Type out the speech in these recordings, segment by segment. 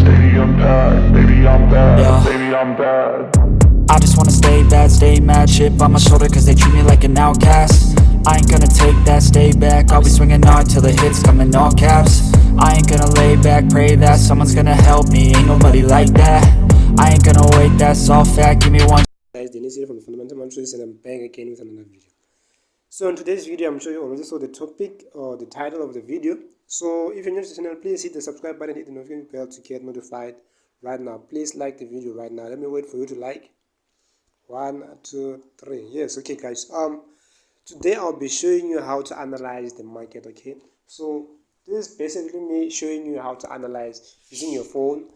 stadium packed. Baby, I'm bad, baby, I'm bad. I just wanna stay bad, stay mad. Chip on my shoulder cause they treat me like an outcast. I ain't gonna take that, stay back. I'll be swinging hard till the hits come in all caps. I ain't gonna lay back, pray that someone's gonna help me. Ain't nobody like that. I ain't gonna wait, that's all fact. Give me one. Guys, Dennis here from the Fundamental Matters, and I'm back again with another video. So in today's video, I'm sure you already saw the topic or the title of the video. So if you're new to the channel, please hit the subscribe button, hit the notification bell to get notified right now. Please like the video right now. Let me wait for you to like. 1, 2, 3. Yes, okay guys. Today I'll be showing you how to analyze the market. Okay, so this is basically me showing you how to analyze using your phone,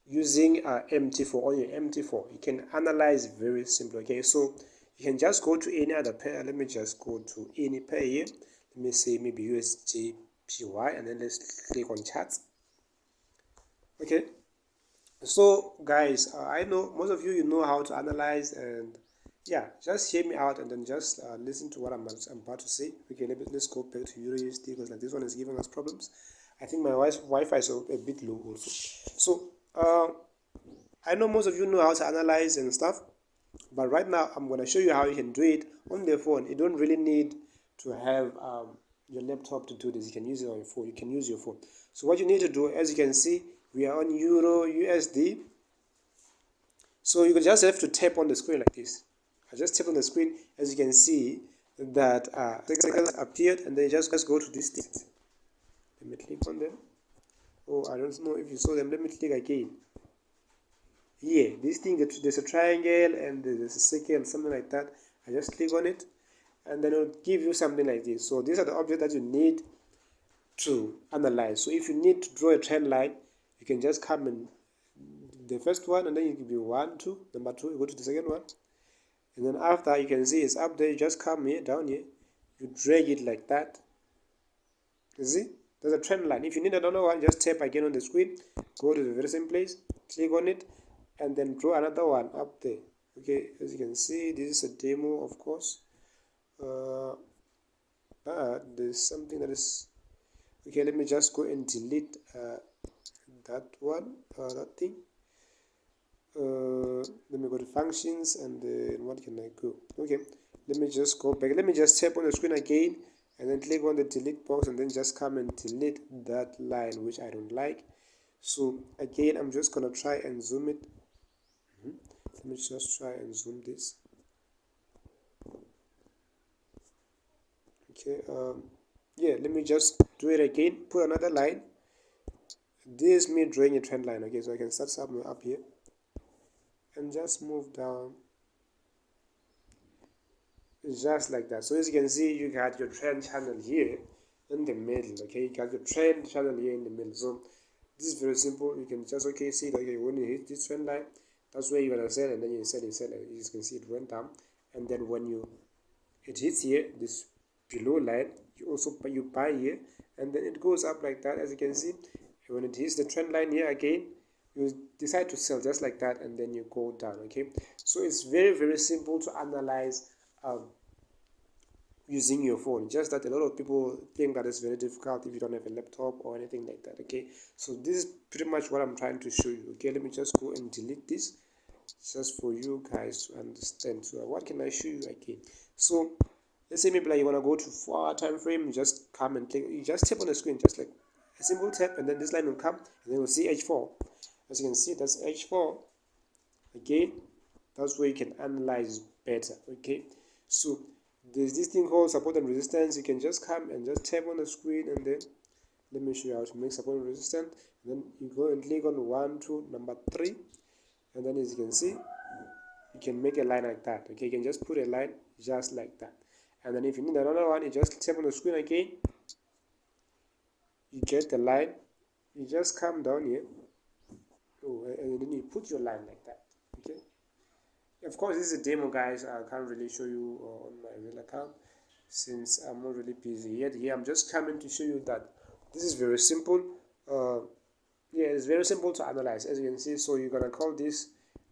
using mt4 on your mt4. You can analyze very simple. Okay, so you can just go to any other pair. Let me just go to any pair here. Let me say maybe USGPY, and then let's click on charts. Okay, so guys, I know most of you know how to analyze, and yeah, just hear me out and then just listen to what I'm about to say. Okay, let's go back to EURUSD because like this one is giving us problems. I think my Wi-Fi is a bit low also. So I know most of you know how to analyze and stuff, but right now I'm going to show you how you can do it on the phone. You don't really need to have your laptop to do this. You can use it on your phone. You can use your phone. So what you need to do, as you can see, we are on Euro USD. So you just have to tap on the screen like this. I just tap on the screen. As you can see that seconds appeared, and then just go to this thing. Let me click on them. Oh, I don't know if you saw them. Let me click again. Yeah, this thing, there's a triangle and there's a circle, something like that. I just click on it, and then it'll give you something like this. So these are the objects that you need to analyze. So if you need to draw a trend line, you can just come in the first one, and then you can be 1, 2, number 2, you go to the second one, and then after you can see it's up there. You just come here, down here, you drag it like that. You see, there's a trend line. If you need another one, just tap again on the screen, go to the very same place, click on it, and then draw another one up there. Okay, as you can see, this is a demo, of course, but there's something that is okay. Let me just go and delete that one, that thing. Let me go to functions, and then what can I go? Okay, let me just go back. Let me just tap on the screen again, and then click on the delete box, and then just come and delete that line which I don't like. So again, I'm just gonna try and zoom it. Let me just try and zoom this. Okay, yeah, let me just do it again, put another line. This is me drawing a trend line. Okay, so I can start somewhere up here and just move down. It's just like that. So as you can see, you got your trend channel here in the middle. Okay, you got your trend channel here in the middle. So this is very simple. You can just see that okay, when you hit this trend line, that's where you're gonna sell, and then you sell. As you can see, it went down, and then when it hits here, this below line, you buy here, and then it goes up like that. As you can see, when it hits the trend line here again, you decide to sell just like that, and then you go down. Okay, so it's very simple to analyze using your phone. Just that a lot of people think that it's very difficult if you don't have a laptop or anything like that. Okay, so this is pretty much what I'm trying to show you. Okay, let me just go and delete this just for you guys to understand. So what can I show you again? So let's say maybe like you want to go to 4-hour time frame. You just come and click, you just tap on the screen, just like a simple tap, and then this line will come, and then we'll see H4. As you can see, that's H4. Again, that's where you can analyze better. Okay, so there's this thing called support and resistance. You can just come and just tap on the screen, and then let me show you how to make support and resistance. And then you go and click on 1, 2, number 3, and then as you can see, you can make a line like that. Okay, you can just put a line just like that, and then if you need another one, you just tap on the screen again, you get the line, you just come down here, and then you put your line like that. Okay, of course this is a demo, guys. I can't really show you on my real account since I'm not really busy yet. Here I'm just coming to show you that this is very simple. Yeah, it's very simple to analyze, as you can see. So you're gonna call this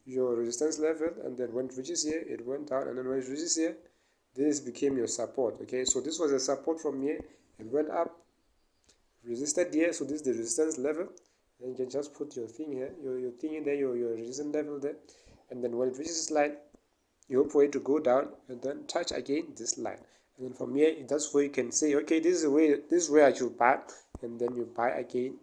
your resistance level, and then when it reaches here, it went down, and then when it reaches here, this became your support. Okay, so this was a support from here, it went up, resisted here, so this is the resistance level, and you can just put your thing here, your thing in there, your resistance level there, and then when it reaches this line, you hope for it to go down and then touch again this line, and then from here that's where you can say, okay, this is where I should buy, and then you buy again,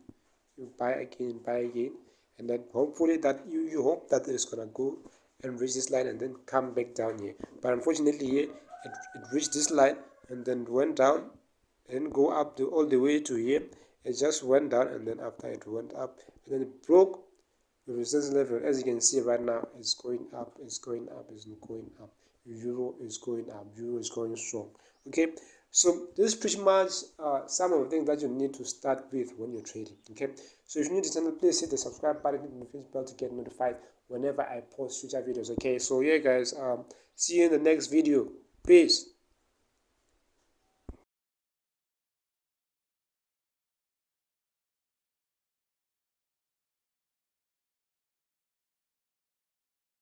buy again, and then hopefully that you hope that it's gonna go and reach this line and then come back down here. But unfortunately here it reached this line and then went down and go up all the way to here. It just went down, and then after it went up and then it broke the resistance level. As you can see right now, it's going up, it's going up, it's going up. Euro is going up, euro is going strong. Okay, so this is pretty much some of the things that you need to start with when you're trading. Okay, so if you're new to the channel, please hit the subscribe button, hit the notification bell to get notified whenever I post future videos. Okay, so yeah guys, see you in the next video. Peace.